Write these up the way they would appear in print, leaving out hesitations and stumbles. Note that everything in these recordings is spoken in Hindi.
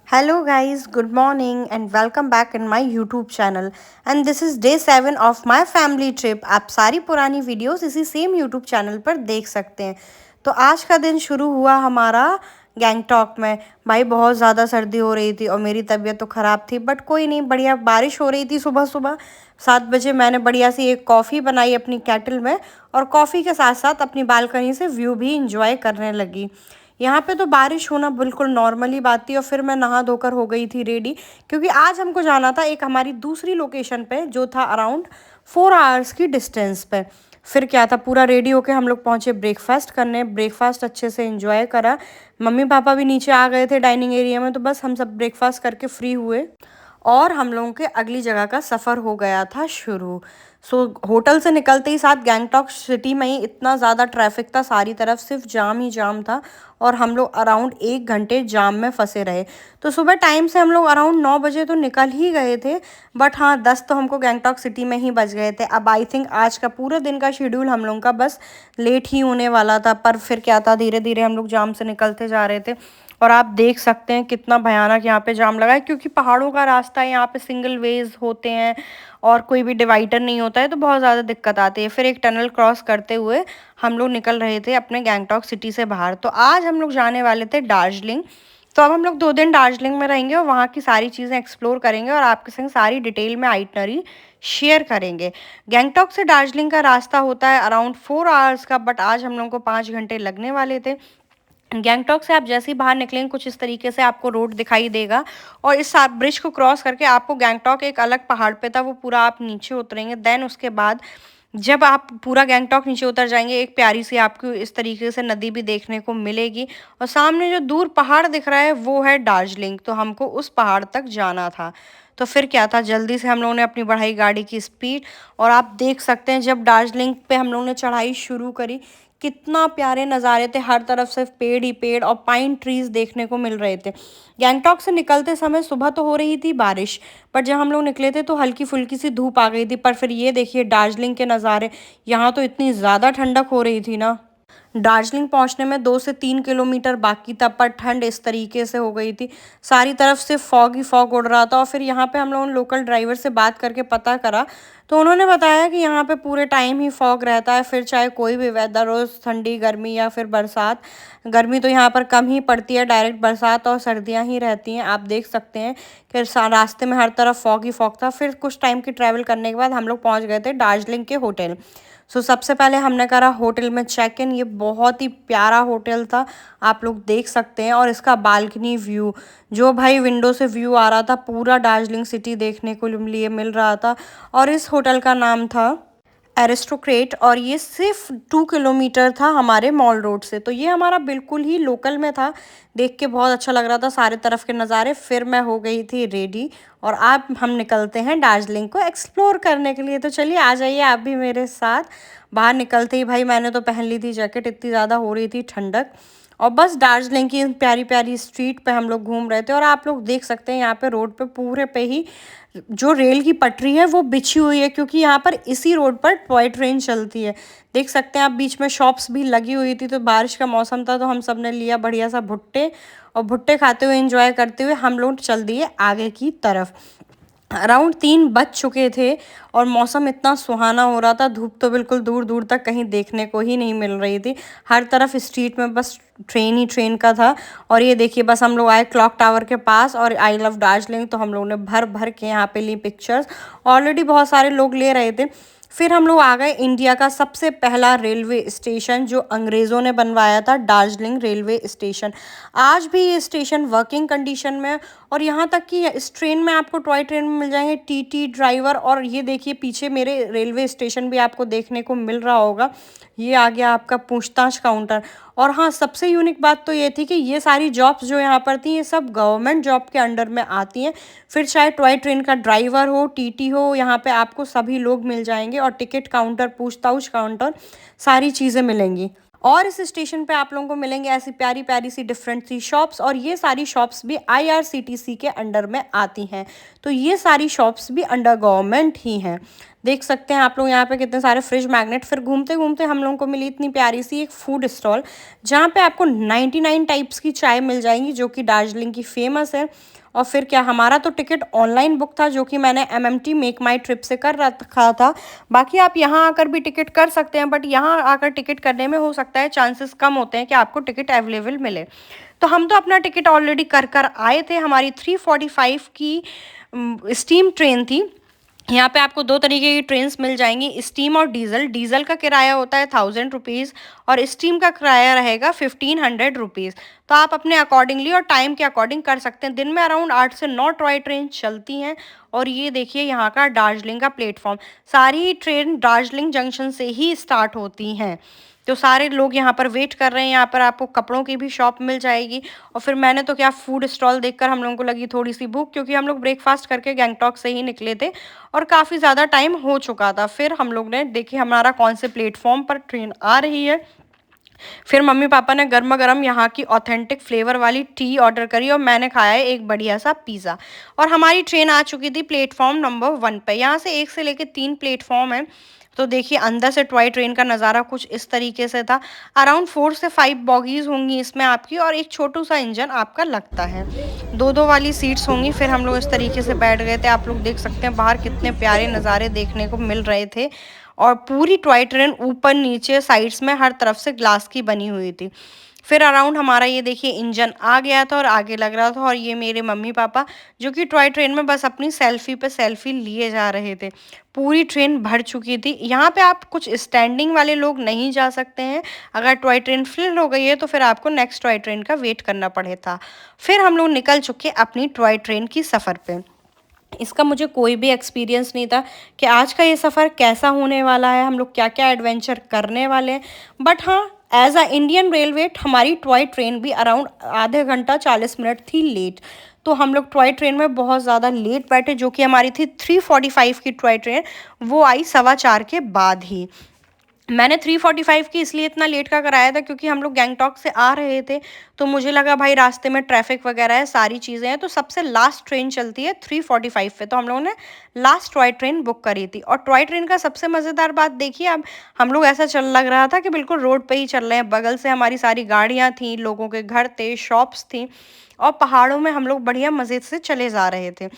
Hello, guys, good morning, and welcome back in my YouTube channel. And this is day 7 of my family trip. आप सारी पुरानी वीडियोस इसी सेम YouTube चैनल पर देख सकते हैं। तो आज का दिन शुरू हुआ हमारा गैंगटॉक में। भाई बहुत ज़्यादा सर्दी हो रही थी और मेरी तबीयत तो ख़राब थी, बट कोई नहीं, बढ़िया बारिश हो रही थी। सुबह सुबह 7 बजे मैंने बढ़िया सी एक कॉफ़ी बनाई अपनी केटल में, और कॉफ़ी के साथ साथ अपनी बालकनी से व्यू भी इंजॉय करने लगी। यहाँ पे तो बारिश होना बिल्कुल नॉर्मली बात थी, और फिर मैं नहा धोकर हो गई थी रेडी, क्योंकि आज हमको जाना था एक हमारी दूसरी लोकेशन पे जो था अराउंड 4 आवर्स की डिस्टेंस पे। फिर क्या था, पूरा रेडी होके हम लोग पहुँचे ब्रेकफास्ट करने। ब्रेकफास्ट अच्छे से एंजॉय करा। मम्मी पापा भी नीचे आ गए थे डाइनिंग एरिया में, तो बस हम सब ब्रेकफास्ट करके फ्री हुए और हम लोगों के अगली जगह का सफ़र हो गया था शुरू। होटल से निकलते ही साथ गैंगटॉक सिटी में ही इतना ज़्यादा ट्रैफिक था, सारी तरफ सिर्फ जाम ही जाम था, और हम लोग अराउंड 1 घंटे जाम में फंसे रहे। तो सुबह टाइम से हम लोग अराउंड 9 बजे तो निकल ही गए थे, बट हाँ 10 तो हमको गैंगटॉक सिटी में ही बज गए थे। अब आई थिंक आज का पूरे दिन का शेड्यूल हम लोगों का बस लेट ही होने वाला था, पर फिर क्या था, धीरे धीरे हम लोग जाम से निकलते जा रहे थे। और आप देख सकते हैं कितना भयानक यहाँ पे जाम लगा है, क्योंकि पहाड़ों का रास्ता है, यहाँ पे सिंगल वेज होते हैं और कोई भी डिवाइडर नहीं होता है, तो बहुत ज़्यादा दिक्कत आती है। फिर एक टनल क्रॉस करते हुए हम लोग निकल रहे थे अपने गैंगटॉक सिटी से बाहर। तो आज हम लोग जाने वाले थे दार्जिलिंग। तो अब हम लोग 2 दिन दार्जिलिंग में रहेंगे और वहाँ की सारी चीज़ें एक्सप्लोर करेंगे और आपके संग सारी डिटेल में आइटनरी शेयर करेंगे। गैंगटॉक से दार्जिलिंग का रास्ता होता है अराउंड 4 आवर्स का, बट आज हम लोग को 5 घंटे लगने वाले थे। गैंगटॉक से आप जैसे ही बाहर निकलेंगे कुछ इस तरीके से आपको रोड दिखाई देगा, और इस ब्रिज को क्रॉस करके आपको गैंगटॉक एक अलग पहाड़ पे था, वो पूरा आप नीचे उतरेंगे। देन उसके बाद जब आप पूरा गैंगटॉक नीचे उतर जाएंगे, एक प्यारी सी आपको इस तरीके से नदी भी देखने को मिलेगी, और सामने जो दूर पहाड़ दिख रहा है वो है दार्जिलिंग। तो हमको उस पहाड़ तक जाना था। तो फिर क्या था, जल्दी से हम लोगों ने अपनी बढ़ाई गाड़ी की स्पीड, और आप देख सकते हैं जब दार्जिलिंग पे हम लोगों ने चढ़ाई शुरू करी, कितना प्यारे नज़ारे थे। हर तरफ से पेड़ ही पेड़ और पाइन ट्रीज देखने को मिल रहे थे। गैंगटॉक से निकलते समय सुबह तो हो रही थी बारिश, पर जब हम लोग निकले थे तो हल्की फुल्की सी धूप आ गई थी। पर फिर ये देखिए दार्जिलिंग के नज़ारे, यहाँ तो इतनी ज़्यादा ठंडक हो रही थी ना। दार्जिलिंग पहुंचने में 2 से 3 किलोमीटर बाकी था, पर ठंड इस तरीके से हो गई थी, सारी तरफ से फॉग ही फॉग उड़ रहा था। और फिर यहाँ पे हम लोगों ने लोकल ड्राइवर से बात करके पता करा, तो उन्होंने बताया कि यहाँ पे पूरे टाइम ही फॉग रहता है, फिर चाहे कोई भी वेदर हो, ठंडी गर्मी या फिर बरसात। गर्मी तो यहाँ पर कम ही पड़ती है, डायरेक्ट बरसात और सर्दियाँ ही रहती हैं। आप देख सकते हैं कि रास्ते में हर तरफ फॉग ही फॉग था। फिर कुछ टाइम की ट्रैवल करने के बाद हम लोग पहुँच गए थे दार्जिलिंग के होटल। सबसे पहले हमने करा होटल में चेक इन। ये बहुत ही प्यारा होटल था, आप लोग देख सकते हैं। और इसका बालकनी व्यू, जो भाई विंडो से व्यू आ रहा था, पूरा दार्जिलिंग सिटी देखने को लिए मिल रहा था। और इस होटल का नाम था एरिस्टोक्रेट, और ये सिर्फ 2 किलोमीटर था हमारे मॉल रोड से। तो ये हमारा बिल्कुल ही लोकल में था, देख के बहुत अच्छा लग रहा था सारे तरफ के नज़ारे। फिर मैं हो गई थी रेडी, और अब हम निकलते हैं दार्जिलिंग को एक्सप्लोर करने के लिए। तो चलिए आ जाइए आप भी मेरे साथ। बाहर निकलते ही भाई मैंने तो पहन ली थी जैकेट, इतनी ज़्यादा हो रही थी ठंडक। और बस दार्जिलिंग की प्यारी प्यारी स्ट्रीट पे हम लोग घूम रहे थे, और आप लोग देख सकते हैं यहाँ पे रोड पे पूरे पे ही जो रेल की पटरी है वो बिछी हुई है, क्योंकि यहाँ पर इसी रोड पर टॉय ट्रेन चलती है। देख सकते हैं आप, बीच में शॉप्स भी लगी हुई थी। तो बारिश का मौसम था, तो हम सब ने लिया बढ़िया सा भुट्टे, और भुट्टे खाते हुए एंजॉय करते हुए हम लोग चल दिए आगे की तरफ। अराउंड 3 बज चुके थे और मौसम इतना सुहाना हो रहा था, धूप तो बिल्कुल दूर दूर तक कहीं देखने को ही नहीं मिल रही थी। हर तरफ स्ट्रीट में बस ट्रेन ही ट्रेन का था। और ये देखिए, बस हम लोग आए क्लॉक टावर के पास, और आई लव दार्जिलिंग तो हम लोगों ने भर भर के यहाँ पे ली पिक्चर्स। ऑलरेडी बहुत सारे लोग ले रहे थे। फिर हम लोग आ गए इंडिया का सबसे पहला रेलवे स्टेशन, जो अंग्रेज़ों ने बनवाया था, दार्जिलिंग रेलवे स्टेशन। आज भी ये स्टेशन वर्किंग कंडीशन में है, और यहाँ तक कि इस ट्रेन में आपको टॉय ट्रेन में मिल जाएंगे टीटी ड्राइवर। और ये देखिए पीछे मेरे रेलवे स्टेशन भी आपको देखने को मिल रहा होगा, ये आ गया आपका पूछताछ काउंटर। और हाँ, सबसे यूनिक बात तो ये थी कि ये सारी जॉब्स जो यहाँ पर थी, ये सब गवर्नमेंट जॉब के अंडर में आती हैं। फिर चाहे टॉय ट्रेन का ड्राइवर हो, टीटी हो, यहाँ पे आपको सभी लोग मिल जाएंगे, और टिकट काउंटर, पूछताछ काउंटर, सारी चीज़ें मिलेंगी। और इस स्टेशन पे आप लोगों को मिलेंगे ऐसी प्यारी प्यारी सी डिफरेंट सी शॉप्स, और ये सारी शॉप्स भी आईआरसीटीसी के अंडर में आती हैं। तो ये सारी शॉप्स भी अंडर गवर्नमेंट ही हैं। देख सकते हैं आप लोग यहाँ पे कितने सारे फ्रिज मैग्नेट। फिर घूमते घूमते हम लोगों को मिली इतनी प्यारी सी एक फूड स्टॉल, जहाँ पे आपको 99 टाइप्स की चाय मिल जाएंगी, जो कि दार्जिलिंग की फेमस है। और फिर क्या, हमारा तो टिकट ऑनलाइन बुक था, जो कि मैंने एमएमटी मेक माई ट्रिप से कर रखा था। बाकी आप यहाँ आकर भी टिकट कर सकते हैं, बट यहाँ आकर टिकट करने में हो सकता है चांसेस कम होते हैं कि आपको टिकट अवेलेबल मिले। तो हम तो अपना टिकट ऑलरेडी कर कर आए थे। हमारी 3:45 की स्टीम ट्रेन थी। यहाँ पे आपको दो तरीके की ट्रेन्स मिल जाएंगी, स्टीम और डीजल। डीजल का किराया होता है 1000 रुपीज़ और स्टीम का किराया रहेगा 1500 रुपीज़। तो आप अपने अकॉर्डिंगली और टाइम के अकॉर्डिंग कर सकते हैं। दिन में अराउंड 8 से 9 टॉय ट्रेन चलती हैं। और ये देखिए यहाँ का दार्जिलिंग का प्लेटफॉर्म, सारी ट्रेन दार्जिलिंग जंक्शन से ही स्टार्ट होती हैं। तो सारे लोग यहाँ पर वेट कर रहे हैं। यहाँ पर आपको कपड़ों की भी शॉप मिल जाएगी। और फिर मैंने तो क्या, फूड स्टॉल देखकर हम लोगों को लगी थोड़ी सी भूख, क्योंकि हम लोग ब्रेकफास्ट करके गैंगटॉक से ही निकले थे और काफ़ी ज़्यादा टाइम हो चुका था। फिर हम लोग ने देखी हमारा कौन से प्लेटफॉर्म पर ट्रेन आ रही है। फिर मम्मी पापा ने गर्मा गर्म यहाँ की ऑथेंटिक फ्लेवर वाली टी ऑर्डर करी और मैंने खाया है एक बढ़िया सा पिज़्ज़ा। और हमारी ट्रेन आ चुकी थी प्लेटफॉर्म नंबर 1 पे। यहाँ से 1 से लेकर 3 प्लेटफॉर्म है। तो देखिए अंदर से टॉय ट्रेन का नज़ारा कुछ इस तरीके से था। अराउंड 4 से 5 बॉगीज़ होंगी इसमें आपकी, और एक छोटू सा इंजन आपका लगता है। दो दो वाली सीट्स होंगी। फिर हम लोग इस तरीके से बैठ गए थे। आप लोग देख सकते हैं बाहर कितने प्यारे नज़ारे देखने को मिल रहे थे। और पूरी टॉय ट्रेन ऊपर नीचे साइड्स में हर तरफ से ग्लास की बनी हुई थी। फिर अराउंड हमारा ये देखिए इंजन आ गया था और आगे लग रहा था, और ये मेरे मम्मी पापा जो कि टॉय ट्रेन में बस अपनी सेल्फी पे सेल्फी लिए जा रहे थे। पूरी ट्रेन भर चुकी थी। यहाँ पे आप कुछ स्टैंडिंग वाले लोग नहीं जा सकते हैं। अगर टॉय ट्रेन फिल हो गई है तो फिर आपको नेक्स्ट टॉय ट्रेन का वेट करना पड़े था। फिर हम लोग निकल चुके अपनी टॉय ट्रेन की सफ़र पे। इसका मुझे कोई भी एक्सपीरियंस नहीं था कि आज का ये सफ़र कैसा होने वाला है, हम लोग क्या क्या एडवेंचर करने वाले हैं। बट हाँ, एज अ इंडियन रेलवे हमारी टॉय ट्रेन भी अराउंड आधे घंटा 40 मिनट थी लेट। तो हम लोग टॉय ट्रेन में बहुत ज़्यादा लेट बैठे, जो कि हमारी थी 3:45 की टॉय ट्रेन, वो आई 4:15 के बाद ही। मैंने 3:45 की इसलिए इतना लेट का कराया था क्योंकि हम लोग गैंगटॉक से आ रहे थे। तो मुझे लगा भाई रास्ते में ट्रैफिक वगैरह है, सारी चीज़ें हैं, तो सबसे लास्ट ट्रेन चलती है 3:45 पे। तो हम लोगों ने लास्ट टॉय ट्रेन बुक करी थी। और टॉय ट्रेन का सबसे मज़ेदार बात देखिए, अब हम लोग ऐसा चल लग रहा था कि बिल्कुल रोड पे ही चल रहे हैं। बगल से हमारी सारी गाड़ियाँ थीं, लोगों के घर थे, शॉप्स थी, और पहाड़ों में हम लोग बढ़िया मज़े से चले जा रहे थे।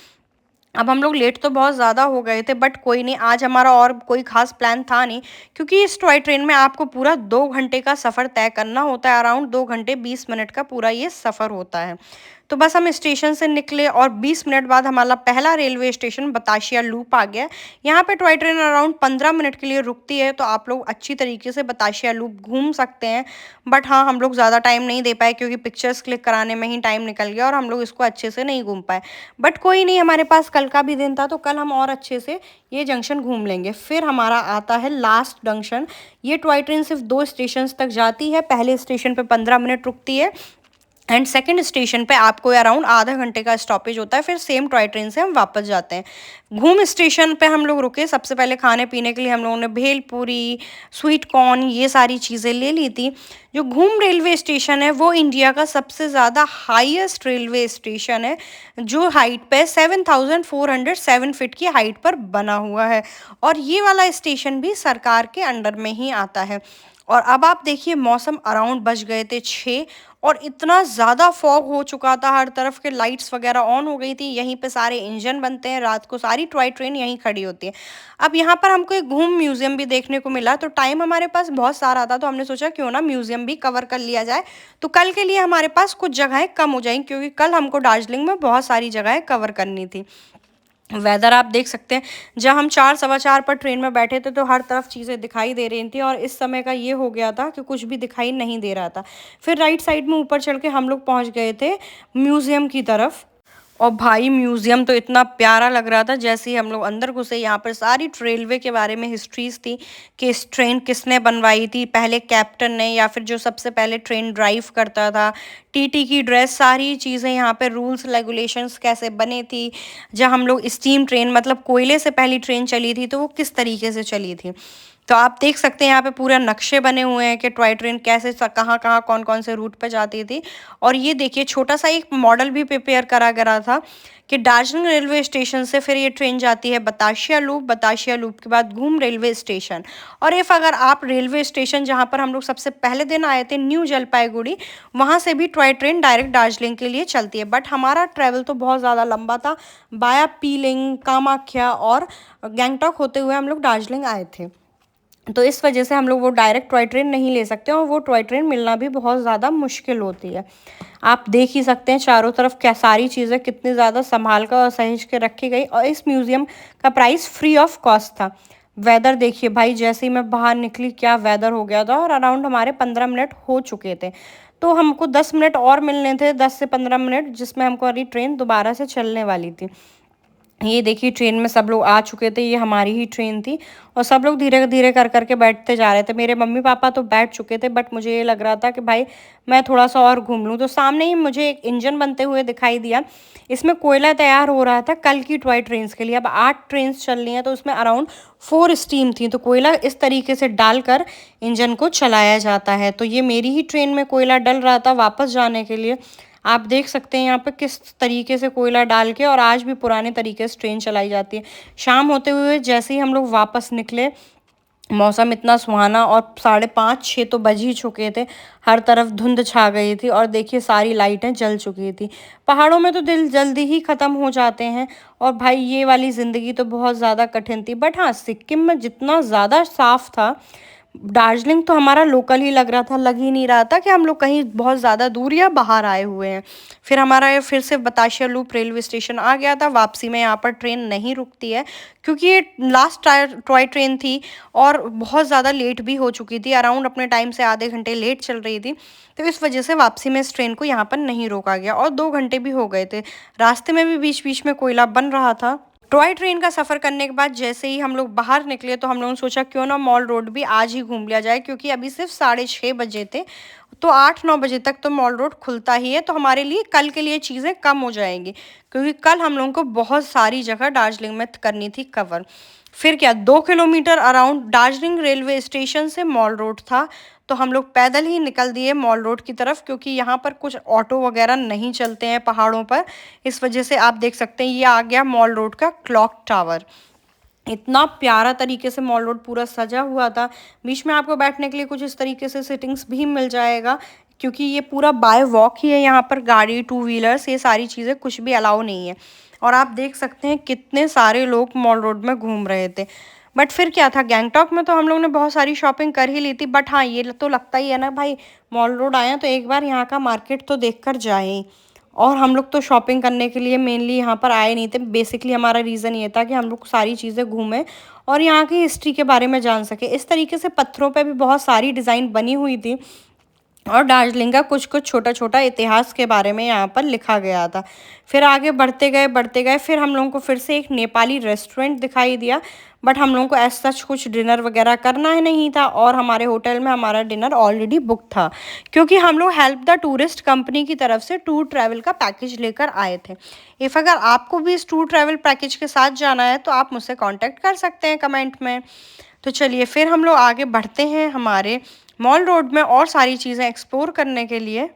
अब हम लोग लेट तो बहुत ज़्यादा हो गए थे, बट कोई नहीं, आज हमारा और कोई ख़ास प्लान था नहीं, क्योंकि इस टॉय ट्रेन में आपको पूरा 2 घंटे का सफ़र तय करना होता है। अराउंड 2 घंटे 20 मिनट का पूरा ये सफ़र होता है। तो बस हम स्टेशन से निकले और 20 मिनट बाद हमारा पहला रेलवे स्टेशन बतासिया लूप आ गया। यहाँ पे टॉय ट्रेन अराउंड 15 मिनट के लिए रुकती है, तो आप लोग अच्छी तरीके से बतासिया लूप घूम सकते हैं। बट हाँ, हम लोग ज़्यादा टाइम नहीं दे पाए क्योंकि पिक्चर्स क्लिक कराने में ही टाइम निकल गया और हम लोग इसको अच्छे से नहीं घूम पाए। बट कोई नहीं, हमारे पास कल का भी दिन था, तो कल हम और अच्छे से ये जंक्शन घूम लेंगे। फिर हमारा आता है लास्ट जंक्शन। ये टॉय ट्रेन सिर्फ 2 स्टेशन तक जाती है। पहले स्टेशन पे 15 मिनट रुकती है एंड सेकंड स्टेशन पे आपको अराउंड आधा घंटे का स्टॉपेज होता है। फिर सेम टॉय ट्रेन से हम वापस जाते हैं। घूम स्टेशन पे हम लोग रुके। सबसे पहले खाने पीने के लिए हम लोगों ने भेलपूरी, स्वीट कॉर्न, ये सारी चीज़ें ले ली थी। जो घूम रेलवे स्टेशन है वो इंडिया का सबसे ज़्यादा हाईएस्ट रेलवे स्टेशन है, जो हाइट पे 7407 फीट की हाइट पर बना हुआ है। और ये वाला स्टेशन भी सरकार के अंडर में ही आता है। और अब आप देखिए, मौसम अराउंड बज गए थे 6 और इतना ज़्यादा फॉग हो चुका था, हर तरफ के लाइट्स वगैरह ऑन हो गई थी। यहीं पे सारे इंजन बनते हैं, रात को सारी टॉय ट्रेन यहीं खड़ी होती है। अब यहाँ पर हमको एक घूम म्यूज़ियम भी देखने को मिला, तो टाइम हमारे पास बहुत सारा था, तो हमने सोचा क्यों ना म्यूज़ियम भी कवर कर लिया जाए। तो कल के लिए हमारे पास कुछ जगहें कम हो जाएंगी, क्योंकि कल हमको दार्जिलिंग में बहुत सारी जगहें कवर करनी थी। वेदर आप देख सकते हैं, जब हम 4 सवा 4 पर ट्रेन में बैठे थे तो हर तरफ चीज़ें दिखाई दे रही थी, और इस समय का ये हो गया था कि कुछ भी दिखाई नहीं दे रहा था। फिर राइट साइड में ऊपर चढ़ के हम लोग पहुंच गए थे म्यूज़ियम की तरफ। और भाई म्यूज़ियम तो इतना प्यारा लग रहा था। जैसे ही हम लोग अंदर घुसे, यहाँ पर सारी रेलवे के बारे में हिस्ट्रीज थी कि इस ट्रेन किसने बनवाई थी, पहले कैप्टन ने या फिर जो सबसे पहले ट्रेन ड्राइव करता था, टीटी की ड्रेस, सारी चीज़ें यहाँ पे, रूल्स रेगुलेशंस कैसे बने थी। जब हम लोग स्टीम ट्रेन मतलब कोयले से पहली ट्रेन चली थी तो वो किस तरीके से चली थी। तो आप देख सकते हैं यहाँ पे पूरा नक्शे बने हुए हैं कि टॉय ट्रेन कैसे कहाँ कहाँ कौन कौन से रूट पे जाती थी। और ये देखिए छोटा सा एक मॉडल भी प्रिपेयर करा गया था कि दार्जिलिंग रेलवे स्टेशन से फिर ये ट्रेन जाती है बताशिया लूप के बाद घूम रेलवे स्टेशन। और इफ़ अगर आप रेलवे स्टेशन जहाँ पर हम लोग सबसे पहले दिन आए थे न्यू जलपाईगुड़ी, वहाँ से भी टॉय ट्रेन डायरेक्ट दार्जिलिंग के लिए चलती है। बट हमारा ट्रैवल तो बहुत ज़्यादा लंबा था, बाया पीलिंग, कामाख्या और गैंगटॉक होते हुए हम लोग दार्जिलिंग आए थे। तो इस वजह से हम लोग वो डायरेक्ट टॉय ट्रेन नहीं ले सकते और वो टॉय ट्रेन मिलना भी बहुत ज़्यादा मुश्किल होती है। आप देख ही सकते हैं चारों तरफ क्या सारी चीज़ें कितनी ज़्यादा संभाल कर और सहेज के रखी गई। और इस म्यूज़ियम का प्राइस फ्री ऑफ कॉस्ट था। वेदर देखिए भाई, जैसे ही मैं बाहर निकली क्या वेदर हो गया था। और अराउंड हमारे 15 मिनट हो चुके थे, तो हमको 10 मिनट और मिलने थे, 10 से 15 मिनट, जिसमें हमको अभी ट्रेन दोबारा से चलने वाली थी। ये देखिए ट्रेन में सब लोग आ चुके थे, ये हमारी ही ट्रेन थी और सब लोग धीरे धीरे कर करके बैठते जा रहे थे। मेरे मम्मी पापा तो बैठ चुके थे, बट मुझे ये लग रहा था कि भाई मैं थोड़ा सा और घूम लूँ। तो सामने ही मुझे एक इंजन बनते हुए दिखाई दिया, इसमें कोयला तैयार हो रहा था कल की टॉय ट्रेन्स के लिए। अब 8 ट्रेन्स चल रही हैं तो उसमें अराउंड 4 स्टीम थी, तो कोयला इस तरीके से डालकर इंजन को चलाया जाता है। तो ये मेरी ही ट्रेन में कोयला डल रहा था वापस जाने के लिए। आप देख सकते हैं यहाँ पे किस तरीके से कोयला डाल के, और आज भी पुराने तरीके से ट्रेन चलाई जाती है। शाम होते हुए जैसे ही हम लोग वापस निकले, मौसम इतना सुहाना और 5:30-6 तो बज ही चुके थे। हर तरफ धुंध छा गई थी और देखिए सारी लाइटें जल चुकी थी। पहाड़ों में तो दिल जल्दी ही ख़त्म हो जाते हैं और भाई ये वाली ज़िंदगी तो बहुत ज़्यादा कठिन थी। बट हाँ, सिक्किम में जितना ज़्यादा साफ़ था, दार्जिलिंग तो हमारा लोकल ही लग रहा था, लग ही नहीं रहा था कि हम लोग कहीं बहुत ज़्यादा दूर या बाहर आए हुए हैं। फिर हमारा ये फिर से बताशिया लूप रेलवे स्टेशन आ गया था। वापसी में यहाँ पर ट्रेन नहीं रुकती है क्योंकि ये लास्ट टॉय ट्रेन थी और बहुत ज़्यादा लेट भी हो चुकी थी, अराउंड अपने टाइम से आधे घंटे लेट चल रही थी। तो इस वजह से वापसी में इस ट्रेन को यहाँ पर नहीं रोका गया और 2 घंटे भी हो गए थे। रास्ते में भी बीच बीच में कोयला बन रहा था। टॉय ट्रेन का सफ़र करने के बाद जैसे ही हम लोग बाहर निकले तो हम लोगों ने सोचा क्यों ना मॉल रोड भी आज ही घूम लिया जाए, क्योंकि अभी सिर्फ 6:30 बजे थे, तो 8-9 बजे तक तो मॉल रोड खुलता ही है। तो हमारे लिए कल के लिए चीज़ें कम हो जाएंगी, क्योंकि कल हम लोगों को बहुत सारी जगह दार्जिलिंग में करनी थी कवर। फिर क्या 2 kilometre around Darjeeling railway station से मॉल रोड था, तो हम लोग पैदल ही निकल दिए मॉल रोड की तरफ, क्योंकि यहाँ पर कुछ ऑटो वगैरह नहीं चलते हैं पहाड़ों पर। इस वजह से आप देख सकते हैं ये आ गया मॉल रोड का क्लॉक टावर। इतना प्यारा तरीके से मॉल रोड पूरा सजा हुआ था। बीच में आपको बैठने के लिए कुछ इस तरीके से सिटिंग्स भी मिल जाएगा, क्योंकि ये पूरा बाय वॉक ही है। यहाँ पर गाड़ी, टू व्हीलर्स, ये सारी चीज़ें कुछ भी अलाउ नहीं है। और आप देख सकते हैं कितने सारे लोग मॉल रोड में घूम रहे थे। बट फिर क्या था, गैंगटॉक में तो हम लोग ने बहुत सारी शॉपिंग कर ही ली थी। बट हाँ, ये तो लगता ही है ना भाई, मॉल रोड आए हैं तो एक बार यहाँ का मार्केट तो देख कर जाएं। और हम लोग तो शॉपिंग करने के लिए मेनली यहाँ पर आए नहीं थे। बेसिकली हमारा रीज़न ये था कि हम लोग सारी चीज़ें घूमें और यहाँ की हिस्ट्री के बारे में जान सके। इस तरीके से पत्थरों पे भी बहुत सारी डिज़ाइन बनी हुई थी और दार्जिलिंग का कुछ कुछ छोटा छोटा इतिहास के बारे में यहाँ पर लिखा गया था। फिर आगे बढ़ते गए फिर हम लोगों को फिर से एक नेपाली रेस्टोरेंट दिखाई दिया। बट हम लोगों को एज सच कुछ डिनर वगैरह करना ही नहीं था और हमारे होटल में हमारा डिनर ऑलरेडी बुक था, क्योंकि हम लोग हेल्प द टूरिस्ट कंपनी की तरफ से टूर ट्रैवल का पैकेज लेकर आए थे। इफ़ अगर आपको भी इस टूर ट्रैवल पैकेज के साथ जाना है तो आप मुझसे कॉन्टैक्ट कर सकते हैं कमेंट में। तो चलिए फिर हम लोग आगे बढ़ते हैं हमारे मॉल रोड में और सारी चीज़ें एक्सप्लोर करने के लिए।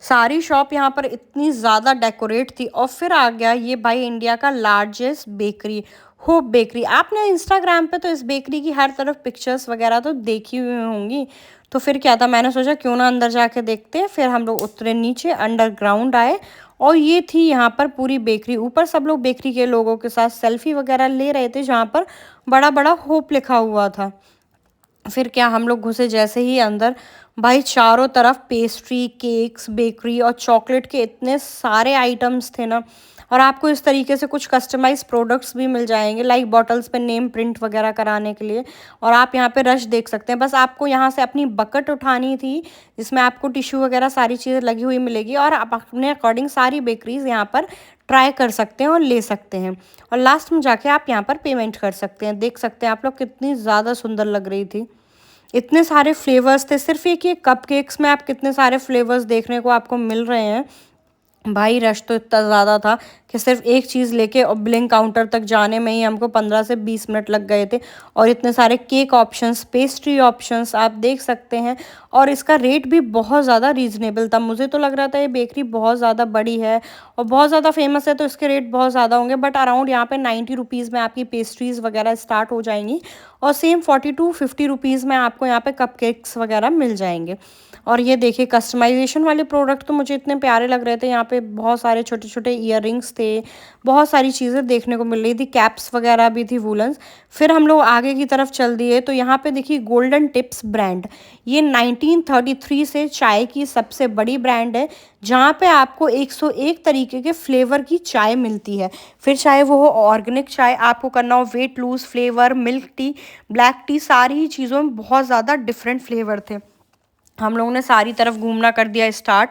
सारी शॉप यहाँ पर इतनी ज़्यादा डेकोरेट थी। और फिर आ गया ये भाई इंडिया का लार्जेस्ट बेकरी, होप बेकरी। आपने इंस्टाग्राम पे तो इस बेकरी की हर तरफ पिक्चर्स वगैरह तो देखी हुई होंगी। तो फिर क्या था, मैंने सोचा क्यों ना अंदर जाके देखते हैं। फिर हम लोग उतरे नीचे, अंडरग्राउंड आए और ये थी यहाँ पर पूरी बेकरी। ऊपर सब लोग बेकरी के लोगों के साथ सेल्फी वगैरह ले रहे थे, जहाँ पर बड़ा बड़ा होप लिखा हुआ था। फिर क्या, हम लोग घुसे जैसे ही अंदर, भाई चारों तरफ पेस्ट्री, केक्स, बेकरी और चॉकलेट के इतने सारे आइटम्स थे ना। और आपको इस तरीके से कुछ कस्टमाइज प्रोडक्ट्स भी मिल जाएंगे, लाइक बॉटल्स पे नेम प्रिंट वगैरह कराने के लिए। और आप यहाँ पे रश देख सकते हैं। बस आपको यहाँ से अपनी बकेट उठानी थी, जिसमें आपको टिश्यू वगैरह सारी चीज़ें लगी हुई मिलेगी और आप अपने अकॉर्डिंग सारी बेकरीज यहाँ पर ट्राई कर सकते हैं और ले सकते हैं। और लास्ट में जाके आप यहाँ पर पेमेंट कर सकते हैं। देख सकते हैं आप लोग कितनी ज़्यादा सुंदर लग रही थी। इतने सारे फ्लेवर्स थे। सिर्फ एक ये कप केक्स में आप कितने सारे फ्लेवर्स देखने को आपको मिल रहे हैं। भाई रश तो इतना ज़्यादा था कि सिर्फ एक चीज़ लेके और बिलिंग काउंटर तक जाने में ही हमको 15 से 20 मिनट लग गए थे। और इतने सारे केक ऑप्शंस, पेस्ट्री ऑप्शंस आप देख सकते हैं। और इसका रेट भी बहुत ज़्यादा रीज़नेबल था। मुझे तो लग रहा था ये बेकरी बहुत ज़्यादा बड़ी है और बहुत ज़्यादा फेमस है, तो इसके रेट बहुत ज़्यादा होंगे, बट अराउंड यहाँ पे 90 रुपीज़ में आपकी पेस्ट्रीज़ वगैरह स्टार्ट हो जाएंगी। और सेम 40 to 50 रुपीज़ में आपको यहाँ पे कपकेक्स वगैरह मिल जाएंगे। और ये देखिए कस्टमाइजेशन वाले प्रोडक्ट तो मुझे इतने प्यारे लग रहे थे। यहाँ पे बहुत सारे छोटे छोटे ईयररिंग्स थे, बहुत सारी चीज़ें देखने को मिल रही थी, कैप्स वगैरह भी थी वूलन्स। फिर हम लोग आगे की तरफ चल दिए तो यहाँ पे देखिए गोल्डन टिप्स ब्रांड, ये 1933 से चाय की सबसे बड़ी ब्रांड है, जहाँ पे आपको 101 तरीके के फ्लेवर की चाय मिलती है। फिर चाहे वो हो ऑर्गेनिक चाय, आपको करना हो weight lose flavour, milk tea, black T, सारी ही चीज़ों में बहुत ज़्यादा डिफरेंट फ्लेवर थे। हम लोगों ने सारी तरफ घूमना कर दिया स्टार्ट,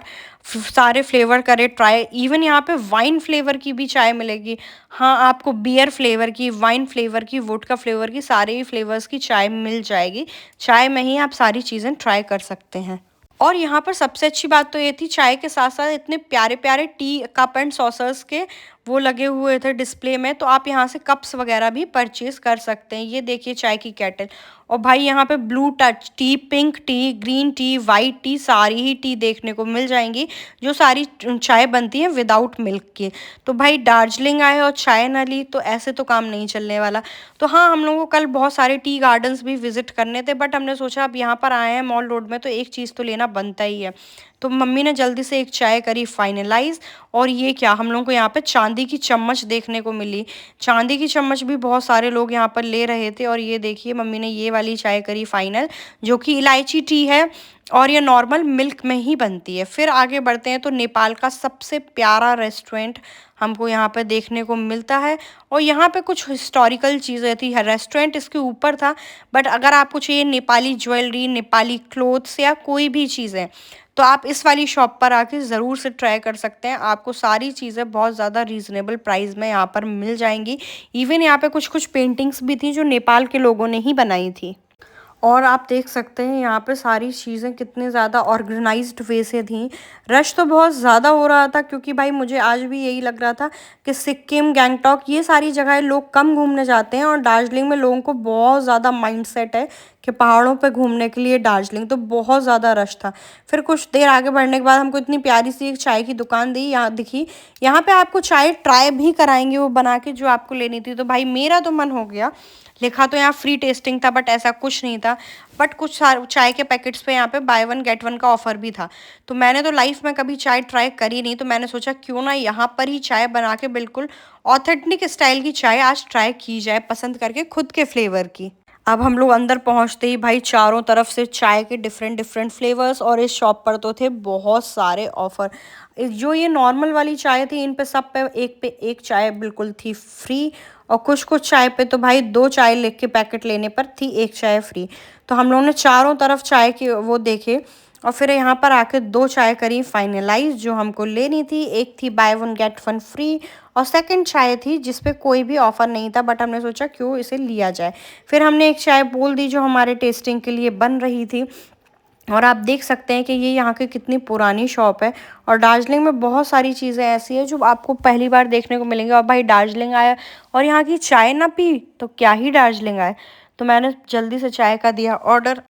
सारे फ्लेवर करे ट्राई। इवन यहाँ पे वाइन फ्लेवर की भी चाय मिलेगी। हाँ, आपको बियर फ्लेवर की, वाइन फ्लेवर की, वोडका फ्लेवर की, सारे ही फ्लेवर्स की चाय मिल जाएगी। चाय में ही आप सारी चीज़ें ट्राई कर सकते हैं। और यहाँ पर सबसे अच्छी बात तो ये थी, चाय के साथ साथ इतने प्यारे प्यारे टी कप एंड सॉसर्स के वो लगे हुए थे डिस्प्ले में, तो आप यहाँ से कप्स वगैरह भी परचेज कर सकते हैं। ये देखिए चाय की केटल। और भाई यहाँ पे blue touch T, pink T, green tea, white T, सारी ही टी देखने को मिल जाएंगी, जो सारी चाय बनती है विदाउट मिल्क के। तो भाई दार्जिलिंग आए और चाय ना ली तो ऐसे तो काम नहीं चलने वाला। तो हाँ, हम लोगों को कल बहुत सारे टी गार्डन्स भी विजिट करने थे, बट हमने सोचा अब यहाँ पर आए हैं मॉल रोड में तो एक चीज़ तो लेना बनता ही है। तो मम्मी ने जल्दी से एक चाय करी फाइनलाइज। और ये क्या, हम लोगों को यहाँ पे चांदी की चम्मच देखने को मिली। चांदी की चम्मच भी बहुत सारे लोग यहाँ पर ले रहे थे। और ये देखिए मम्मी ने ये वाली चाय करी फाइनल, जो कि इलायची टी है और ये नॉर्मल मिल्क में ही बनती है। फिर आगे बढ़ते हैं तो नेपाल का सबसे प्यारा रेस्टोरेंट हमको यहाँ पे देखने को मिलता है। और यहाँ पे कुछ हिस्टोरिकल चीज़ें थी, रेस्टोरेंट इसके ऊपर था, बट अगर आपको चाहिए नेपाली ज्वेलरी, नेपाली क्लोथ्स या कोई भी चीज़ें, तो आप इस वाली शॉप पर आके ज़रूर से ट्राई कर सकते हैं। आपको सारी चीज़ें बहुत ज़्यादा रीज़नेबल प्राइस में यहाँ पर मिल जाएंगी। इवन यहाँ पे कुछ कुछ पेंटिंग्स भी थी जो नेपाल के लोगों ने ही बनाई थी। और आप देख सकते हैं यहाँ पे सारी चीज़ें कितनी ज़्यादा ऑर्गेनाइज्ड वे से थी। रश तो बहुत ज़्यादा हो रहा था, क्योंकि भाई मुझे आज भी यही लग रहा था कि सिक्किम, गैंगटॉक, ये सारी जगह लोग कम घूमने जाते हैं और दार्जिलिंग में लोगों को बहुत ज़्यादा माइंडसेट है कि पहाड़ों पे घूमने के लिए दार्जिलिंग, तो बहुत ज़्यादा रश था। फिर कुछ देर आगे बढ़ने के बाद हमको इतनी प्यारी सी एक चाय की दुकान दी यहाँ दिखी। यहाँ पे आपको चाय ट्राई भी कराएंगे वो बना के, जो आपको लेनी थी। तो भाई मेरा तो मन हो गया। लिखा तो यहाँ फ्री टेस्टिंग था, बट ऐसा कुछ नहीं था। बट कुछ चाय के पैकेट्स पे यहाँ पे बाय वन गेट वन का ऑफर भी था। तो मैंने तो लाइफ में कभी चाय ट्राई करी नहीं, तो मैंने सोचा क्यों ना यहाँ पर ही चाय बना के बिल्कुल ऑथेंटिक स्टाइल की चाय आज ट्राई की जाए, पसंद करके खुद के फ्लेवर की। अब हम लोग अंदर पहुंचते ही भाई चारों तरफ से चाय के डिफरेंट डिफरेंट फ्लेवर्स, और इस शॉप पर तो थे बहुत सारे ऑफर। जो ये नॉर्मल वाली चाय थी, इन पे एक चाय बिल्कुल थी फ्री। और कुछ कुछ चाय पे तो भाई 2 चाय लेके के पैकेट लेने पर थी 1 चाय फ्री। तो हम लोगों ने चारों तरफ चाय के वो देखे और फिर यहाँ पर आके 2 चाय करी फाइनलाइज जो हमको लेनी थी। एक थी by one get one free और सेकंड चाय थी जिसपे कोई भी ऑफर नहीं था, बट हमने सोचा क्यों इसे लिया जाए। फिर हमने एक चाय बोल दी जो हमारे टेस्टिंग के लिए बन रही थी। और आप देख सकते हैं कि ये यहाँ की कितनी पुरानी शॉप है। और दार्जिलिंग में बहुत सारी चीज़ें ऐसी है जो आपको पहली बार देखने को मिलेंगी। और भाई दार्जिलिंग आया और यहाँ की चाय ना पी तो क्या ही दार्जिलिंग आए। तो मैंने जल्दी से चाय का दिया ऑर्डर।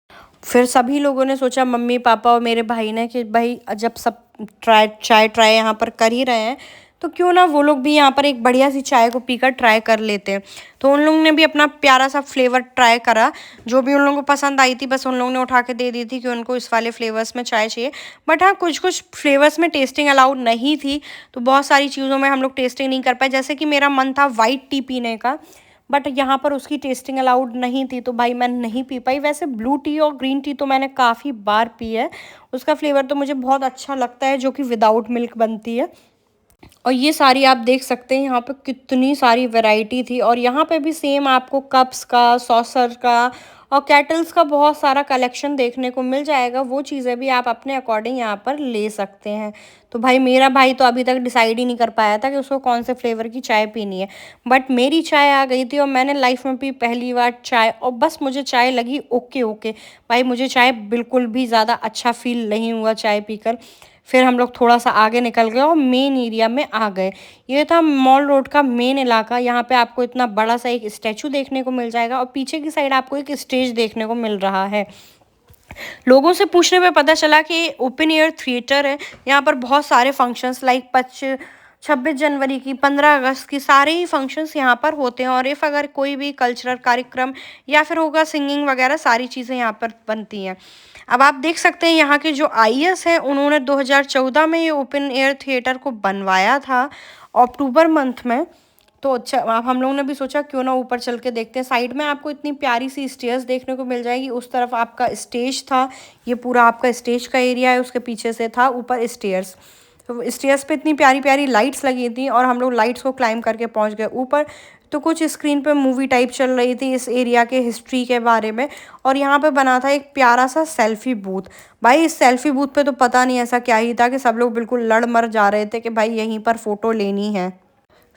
फिर सभी लोगों ने सोचा, मम्मी पापा और मेरे भाई ने, कि भाई जब सब चाय ट्राई यहाँ पर कर ही रहे हैं तो क्यों ना वो लोग भी यहाँ पर एक बढ़िया सी चाय को पीकर ट्राई कर लेते हैं। तो उन लोगों ने भी अपना प्यारा सा फ्लेवर ट्राई करा, जो भी उन लोगों को पसंद आई थी बस उन लोगों ने उठा के दे दी थी कि उनको इस वाले फ्लेवर्स में चाय चाहिए। बट हाँ, कुछ कुछ फ्लेवर्स में टेस्टिंग अलाउड नहीं थी, तो बहुत सारी चीज़ों में हम लोग टेस्टिंग नहीं कर पाए। जैसे कि मेरा मन था वाइट टी पीने का, बट यहाँ पर उसकी टेस्टिंग अलाउड नहीं थी, तो भाई मैं नहीं पी पाई। वैसे ब्लू टी और ग्रीन टी तो मैंने काफ़ी बार पी है, उसका फ्लेवर तो मुझे बहुत अच्छा लगता है, जो कि विदाउट मिल्क बनती है। और ये सारी आप देख सकते हैं यहाँ पे कितनी सारी वैरायटी थी। और यहाँ पे भी सेम आपको कप्स का, सॉसर का और कैटल्स का बहुत सारा कलेक्शन देखने को मिल जाएगा। वो चीज़ें भी आप अपने अकॉर्डिंग यहाँ पर ले सकते हैं। तो भाई मेरा भाई तो अभी तक डिसाइड ही नहीं कर पाया था कि उसको कौन से फ्लेवर की चाय पीनी है, बट मेरी चाय आ गई थी और मैंने लाइफ में पी पहली बार चाय, और बस मुझे चाय लगी ओके ओके। भाई मुझे चाय बिल्कुल भी ज़्यादा अच्छा फील नहीं हुआ चाय पीकर। फिर हम लोग थोड़ा सा आगे निकल गए और मेन एरिया में आ गए। ये था मॉल रोड का मेन इलाका। यहाँ पे आपको इतना बड़ा सा एक स्टैचू देखने को मिल जाएगा और पीछे की साइड आपको एक स्टेज देखने को मिल रहा है। लोगों से पूछने पे पता चला कि ओपन एयर थिएटर है। यहाँ पर बहुत सारे फंक्शंस लाइक 26 जनवरी की, 15 अगस्त की, सारे ही फंक्शंस यहाँ पर होते हैं। और इफ़ अगर कोई भी कल्चरल कार्यक्रम या फिर होगा सिंगिंग वगैरह, सारी चीज़ें यहाँ पर बनती हैं। अब आप देख सकते हैं यहाँ के जो आईएएस हैं, उन्होंने 2014 में ये ओपन एयर थिएटर को बनवाया था, अक्टूबर मंथ में। तो अच्छा, अब हम लोगों ने भी सोचा क्यों ना ऊपर चल के देखते हैं। साइड में आपको इतनी प्यारी सी स्टेयर्स देखने को मिल जाएगी। उस तरफ आपका स्टेज था, ये पूरा आपका स्टेज का एरिया है, उसके पीछे से था ऊपर स्टेयर्स। तो स्टेयर्स पे इतनी प्यारी प्यारी लाइट्स लगी थी और हम लोग लाइट्स को क्लाइंब करके पहुंच गए ऊपर। तो कुछ स्क्रीन पे मूवी टाइप चल रही थी इस एरिया के हिस्ट्री के बारे में, और यहाँ पे बना था एक प्यारा सा सेल्फी बूथ। भाई इस सेल्फी बूथ पे तो पता नहीं ऐसा क्या ही था कि सब लोग बिल्कुल लड़ मर जा रहे थे कि भाई यहीं पर फ़ोटो लेनी है।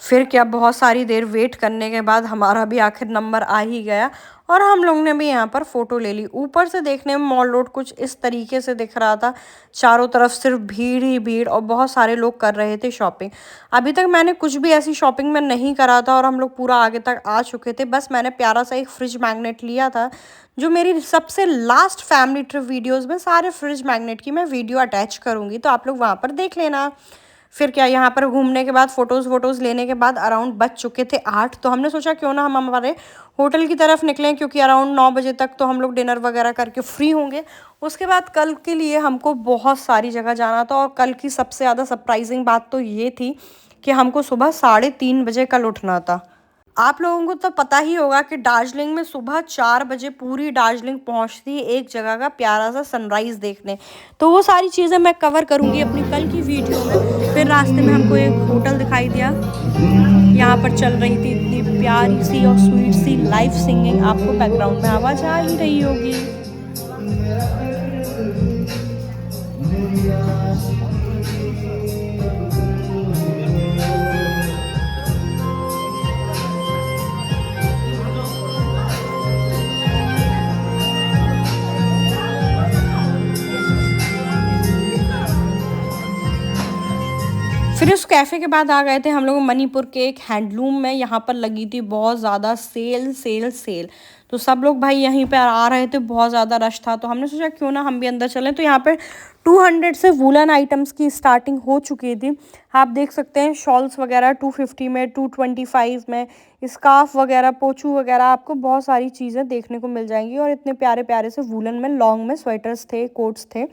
फिर क्या, बहुत सारी देर वेट करने के बाद हमारा भी आखिर नंबर आ ही गया और हम लोग ने भी यहाँ पर फ़ोटो ले ली। ऊपर से देखने में मॉल रोड कुछ इस तरीके से दिख रहा था। चारों तरफ सिर्फ भीड़ ही भीड़ और बहुत सारे लोग कर रहे थे शॉपिंग। अभी तक मैंने कुछ भी ऐसी शॉपिंग में नहीं करा था और हम लोग पूरा आगे तक आ चुके थे। बस मैंने प्यारा सा एक फ्रिज मैग्नेट लिया था, जो मेरी सबसे लास्ट फैमिली ट्रिप वीडियोज़ में सारे फ्रिज मैग्नेट की मैं वीडियो अटैच करूँगी, तो आप लोग वहाँ पर देख लेना। फिर क्या, यहाँ पर घूमने के बाद फ़ोटोज़ लेने के बाद अराउंड बज चुके थे 8। तो हमने सोचा क्यों ना हम हमारे होटल की तरफ निकलें, क्योंकि अराउंड 9 बजे तक तो हम लोग डिनर वगैरह करके फ्री होंगे। उसके बाद कल के लिए हमको बहुत सारी जगह जाना था और कल की सबसे ज़्यादा सरप्राइजिंग बात तो ये थी कि हमको सुबह 3:30 बजे कल उठना था। आप लोगों को तो पता ही होगा कि दार्जिलिंग में सुबह 4 बजे पूरी दार्जिलिंग पहुंचती है एक जगह का प्यारा सा सनराइज़ देखने। तो वो सारी चीज़ें मैं कवर करूंगी अपनी कल की वीडियो में। फिर रास्ते में हमको एक होटल दिखाई दिया, यहाँ पर चल रही थी इतनी प्यारी सी और स्वीट सी लाइव सिंगिंग। आपको बैकग्राउंड में आवाज़ आ ही रही होगी। फिर उस कैफ़े के बाद आ गए थे हम लोग मणिपुर के एक हैंडलूम में। यहाँ पर लगी थी बहुत ज़्यादा सेल। तो सब लोग भाई यहीं पर आ रहे थे, बहुत ज़्यादा रश था। तो हमने सोचा क्यों ना हम भी अंदर चलें। तो यहाँ पे 200 से वूलन आइटम्स की स्टार्टिंग हो चुकी थी। आप देख सकते हैं शॉल्स वगैरह 250 में, 225 में, स्कार्फ वगैरह, पोछू वगैरह, आपको बहुत सारी चीज़ें देखने को मिल जाएंगी। और इतने प्यारे प्यारे से वूलन में लॉन्ग में स्वेटर्स थे, कोट्स थे।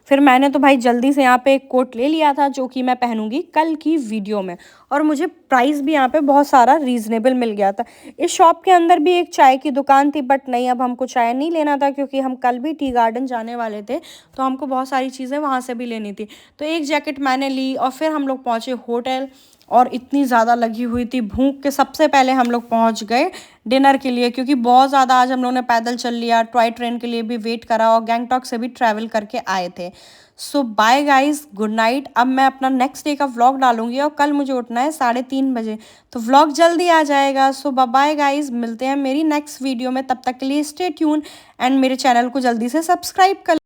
फिर मैंने तो भाई जल्दी से यहाँ पे एक कोट ले लिया था, जो कि मैं पहनूंगी कल की वीडियो में। और मुझे प्राइस भी यहाँ पे बहुत सारा रीज़नेबल मिल गया था। इस शॉप के अंदर भी एक चाय की दुकान थी, बट नहीं, अब हमको चाय नहीं लेना था क्योंकि हम कल भी टी गार्डन जाने वाले थे, तो हमको बहुत सारी चीज़ें वहाँ से भी लेनी थी। तो एक जैकेट मैंने ली और फिर हम लोग पहुँचे होटल। और इतनी ज़्यादा लगी हुई थी भूख के सबसे पहले हम लोग पहुंच गए डिनर के लिए, क्योंकि बहुत ज़्यादा आज हम लोगों ने पैदल चल लिया, टॉय ट्रेन के लिए भी वेट करा और गैंगटॉक से भी ट्रैवल करके आए थे। सो बाय गाइज, गुड नाइट। अब मैं अपना नेक्स्ट डे का व्लॉग डालूंगी और कल मुझे उठना है 3:30 बजे, तो व्लॉग जल्दी आ जाएगा। सो बाय गाइज, मिलते हैं मेरी नेक्स्ट वीडियो में। तब तक के लिए स्टे ट्यून एंड मेरे चैनल को जल्दी से सब्सक्राइब कर